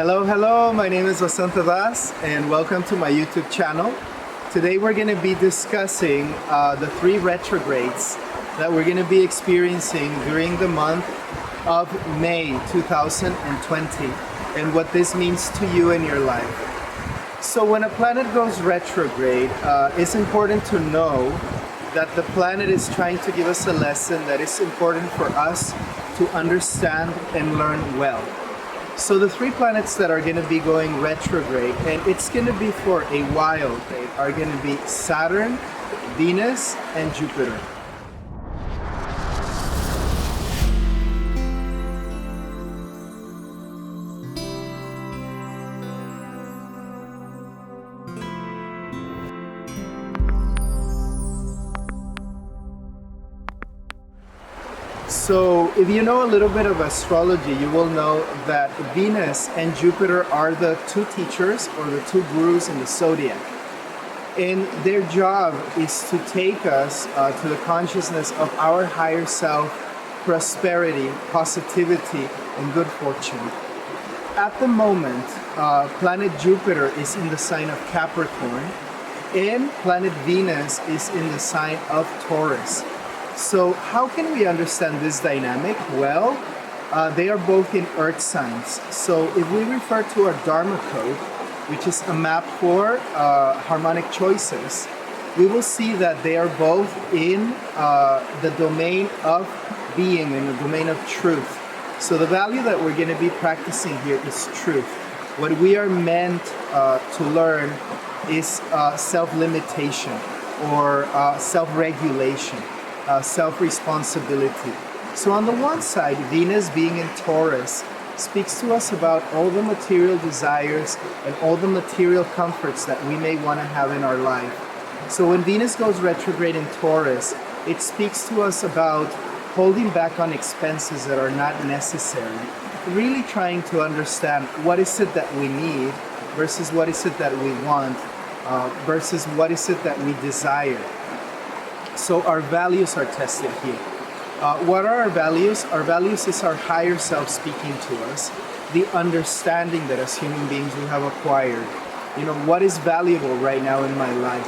Hello, my name is Vasanta and welcome to my YouTube channel. Today we're going to be discussing the 3 retrogrades that we're going to be experiencing during the month of May 2020 and what this means to you in your life. So when a planet goes retrograde, it's important to know that the planet is trying to give us a lesson that is important for us to understand and learn well. So the 3 planets that are going to be going retrograde, and it's going to be for a while, they are going to be Saturn, Venus, and Jupiter. So if you know a little bit of astrology, you will know that Venus and Jupiter are the 2 teachers or the 2 gurus in the zodiac. And their job is to take us to the consciousness of our higher self, prosperity, positivity, and good fortune. At the moment, planet Jupiter is in the sign of Capricorn, and planet Venus is in the sign of Taurus. So how can we understand this dynamic? Well, they are both in earth signs. So if we refer to our Dharma Code, which is a map for harmonic choices, we will see that they are both in the domain of being, in the domain of truth. So the value that we're going to be practicing here is truth. What we are meant to learn is self-limitation or self-regulation. Self-responsibility. So on the one side, Venus being in Taurus speaks to us about all the material desires and all the material comforts that we may want to have in our life. So when Venus goes retrograde in Taurus, it speaks to us about holding back on expenses that are not necessary, really trying to understand what is it that we need versus what is it that we want versus what is it that we desire. So our values are tested here. What are our values? Our values is our higher self speaking to us, the understanding that as human beings we have acquired. You know, what is valuable right now in my life?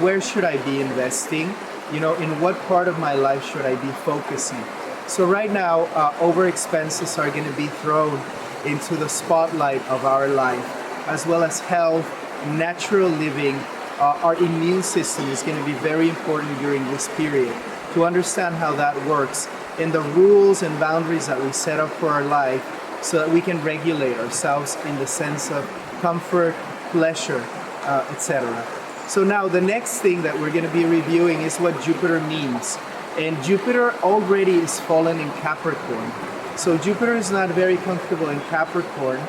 Where should I be investing? You know, in what part of my life should I be focusing? So right now, over expenses are going to be thrown into the spotlight of our life, as well as health, natural living. Our immune system is going to be very important during this period to understand how that works and the rules and boundaries that we set up for our life so that we can regulate ourselves in the sense of comfort, pleasure, etc. So now the next thing that we're going to be reviewing is what Jupiter means. And Jupiter already is fallen in Capricorn. So Jupiter is not very comfortable in Capricorn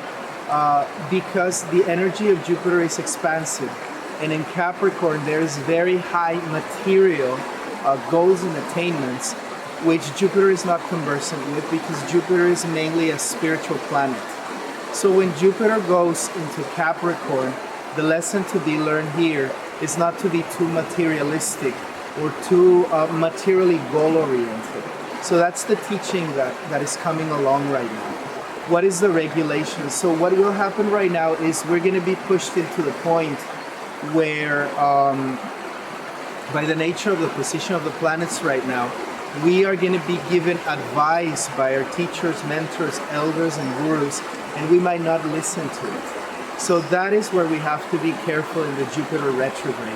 because the energy of Jupiter is expansive. And in Capricorn, there is very high material goals and attainments, which Jupiter is not conversant with because Jupiter is mainly a spiritual planet. So when Jupiter goes into Capricorn, the lesson to be learned here is not to be too materialistic or too materially goal-oriented. So that's the teaching that is coming along right now. What is the regulation? So what will happen right now is we're going to be pushed into the point where by the nature of the position of the planets right now, we are going to be given advice by our teachers, mentors, elders, and gurus, and we might not listen to it. So that is where we have to be careful in the Jupiter retrograde.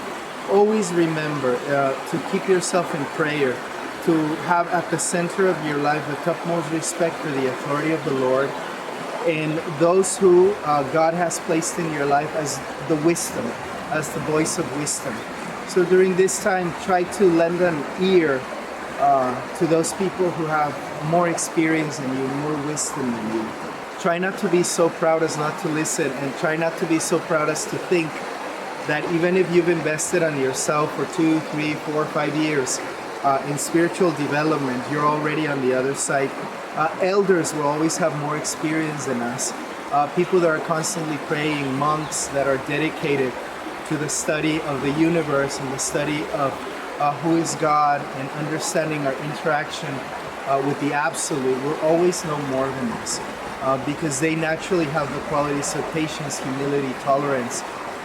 Always remember to keep yourself in prayer, to have at the center of your life the topmost respect for the authority of the Lord and those who God has placed in your life as the wisdom, as the voice of wisdom. So during this time, try to lend an ear to those people who have more experience than you, more wisdom than you. Try not to be so proud as not to listen, and try not to be so proud as to think that even if you've invested on yourself for 2, 3, 4, 5 years in spiritual development, you're already on the other side. Elders will always have more experience than us. People that are constantly praying, monks that are dedicated to the study of the universe and the study of who is God and understanding our interaction with the absolute will always know more than us, because they naturally have the qualities of patience, humility, tolerance,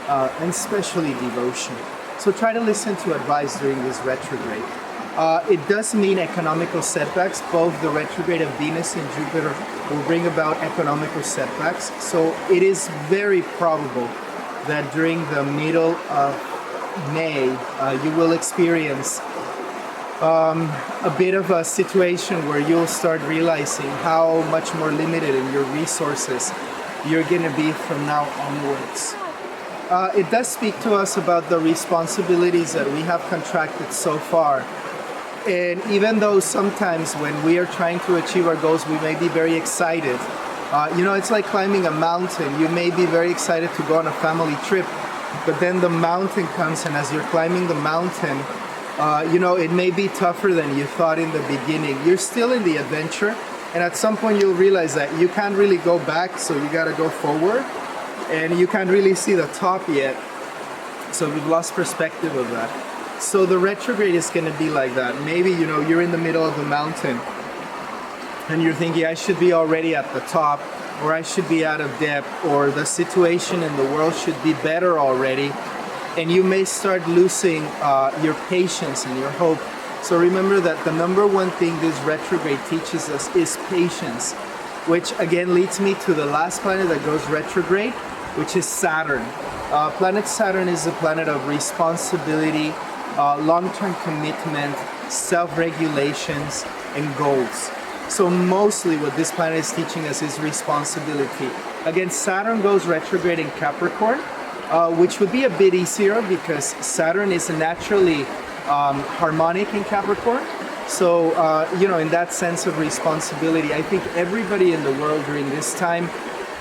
and especially devotion. So try to listen to advice during this retrograde. It does mean economical setbacks. Both the retrograde of Venus and Jupiter will bring about economical setbacks. So it is very probable that during the middle of May, you will experience a bit of a situation where you'll start realizing how much more limited in your resources you're going to be from now onwards. It does speak to us about the responsibilities that we have contracted so far. And even though sometimes when we are trying to achieve our goals, we may be very excited. It's like climbing a mountain. You may be very excited to go on a family trip, but then the mountain comes, and as you're climbing the mountain, it may be tougher than you thought in the beginning. You're still in the adventure, and at some point you'll realize that you can't really go back, so you gotta go forward, and you can't really see the top yet. So we've lost perspective of that. So the retrograde is going to be like that. Maybe, you're in the middle of the mountain and you're thinking, I should be already at the top, or I should be out of debt, or the situation in the world should be better already. And you may start losing your patience and your hope. So remember that the number one thing this retrograde teaches us is patience, which again leads me to the last planet that goes retrograde, which is Saturn. Planet Saturn is a planet of responsibility, long-term commitment, self-regulations, and goals. So mostly what this planet is teaching us is responsibility. Again, Saturn goes retrograde in Capricorn, which would be a bit easier because Saturn is naturally harmonic in Capricorn. So, in that sense of responsibility, I think everybody in the world during this time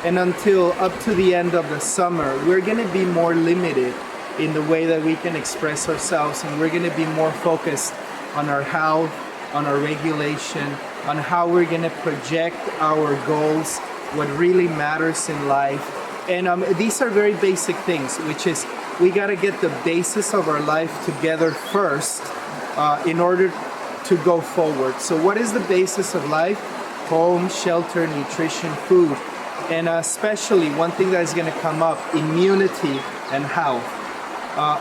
and until up to the end of the summer, we're going to be more limited in the way that we can express ourselves, and we're going to be more focused on our health, on our regulation, on how we're going to project our goals, what really matters in life. And these are very basic things, which is we got to get the basis of our life together first in order to go forward. So what is the basis of life? Home, shelter, nutrition, food. And especially one thing that is going to come up, immunity and health.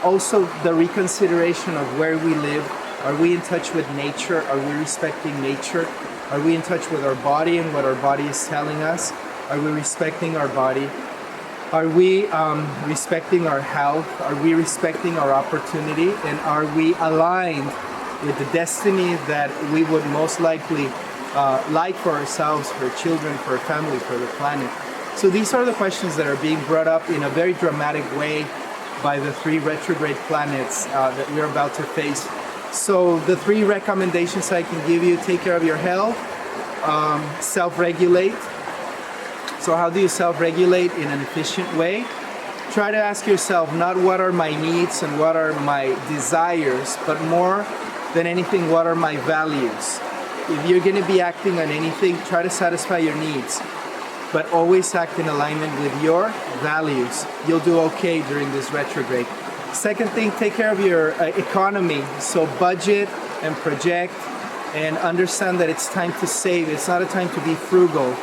Also the reconsideration of where we live. Are we in touch with nature? Are we respecting nature? Are we in touch with our body and what our body is telling us? Are we respecting our body? Are we respecting our health? Are we respecting our opportunity? And are we aligned with the destiny that we would most likely like for ourselves, for children, for our family, for the planet? So these are the questions that are being brought up in a very dramatic way by the three retrograde planets that we're about to face. So the three recommendations I can give you: take care of your health, self-regulate. So how do you self-regulate in an efficient way? Try to ask yourself not what are my needs and what are my desires, but more than anything, what are my values? If you're going to be acting on anything, try to satisfy your needs, but always act in alignment with your values. You'll do okay during this retrograde. Second thing, take care of your economy. So budget and project and understand that it's time to save. It's not a time to be frugal.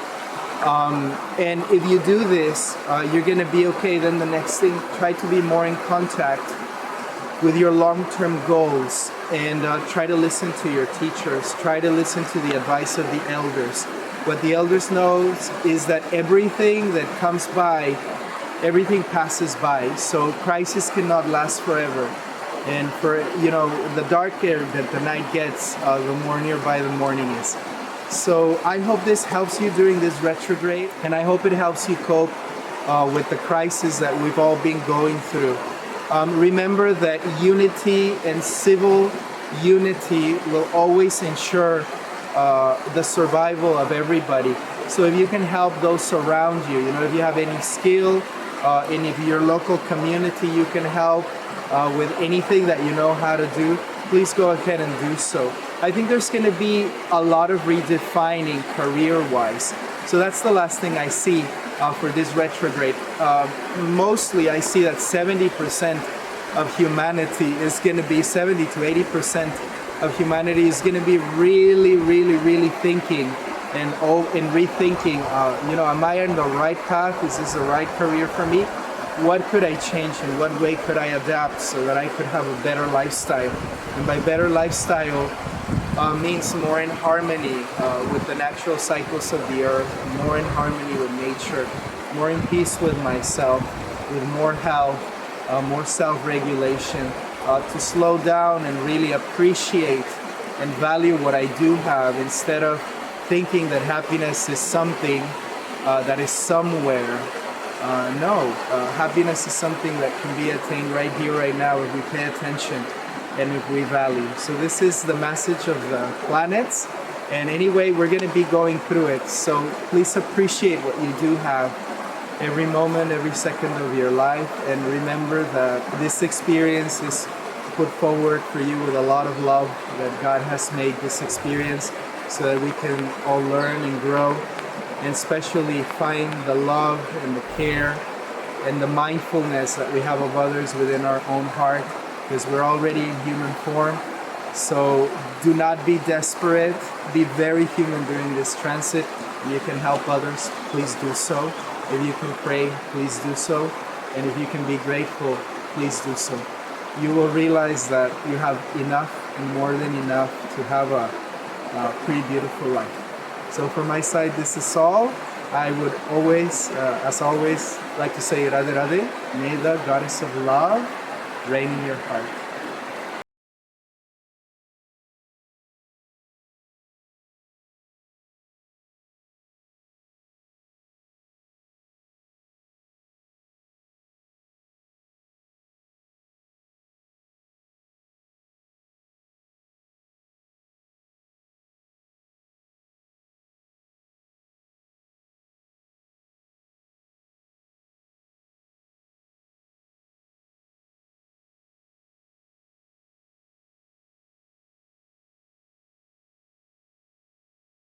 And if you do this, you're going to be okay. Then the next thing, try to be more in contact with your long-term goals, and try to listen to your teachers. Try to listen to the advice of the elders. What the elders know is that everything that comes by, everything passes by. So crisis cannot last forever. And for, the darker that the night gets, the more nearby the morning is. So I hope this helps you during this retrograde, and I hope it helps you cope with the crisis that we've all been going through. Remember that unity and civil unity will always ensure the survival of everybody. So if you can help those around you, if you have any skill, and if your local community you can help with anything that you know how to do, please go ahead and do so. I think there's going to be a lot of redefining career-wise. So that's the last thing I see for this retrograde. Mostly I see that 70% of humanity is going to be, 70 to 80% of humanity is going to be really, really, really thinking and rethinking, am I on the right path? Is this the right career for me? What could I change? In what way could I adapt so that I could have a better lifestyle? And by better lifestyle means more in harmony with the natural cycles of the earth, more in harmony with nature, more in peace with myself, with more health, more self-regulation, to slow down and really appreciate and value what I do have, instead of thinking that happiness is something that is somewhere. No, happiness is something that can be attained right here, right now, if we pay attention and if we value. So this is the message of the planets, and anyway, we're going to be going through it. So please appreciate what you do have, every moment, every second of your life, and remember that this experience is put forward for you with a lot of love, that God has made this experience so that we can all learn and grow, and especially find the love and the care and the mindfulness that we have of others within our own heart, because we're already in human form. So do not be desperate, be very human during this transit. You can help others, please do so. If you can pray, please do so. And if you can be grateful, please do so. You will realize that you have enough and more than enough to have a pretty beautiful life. So from my side, this is all. I would always, as always, like to say Radhe Radhe. May the goddess of love reign in your heart.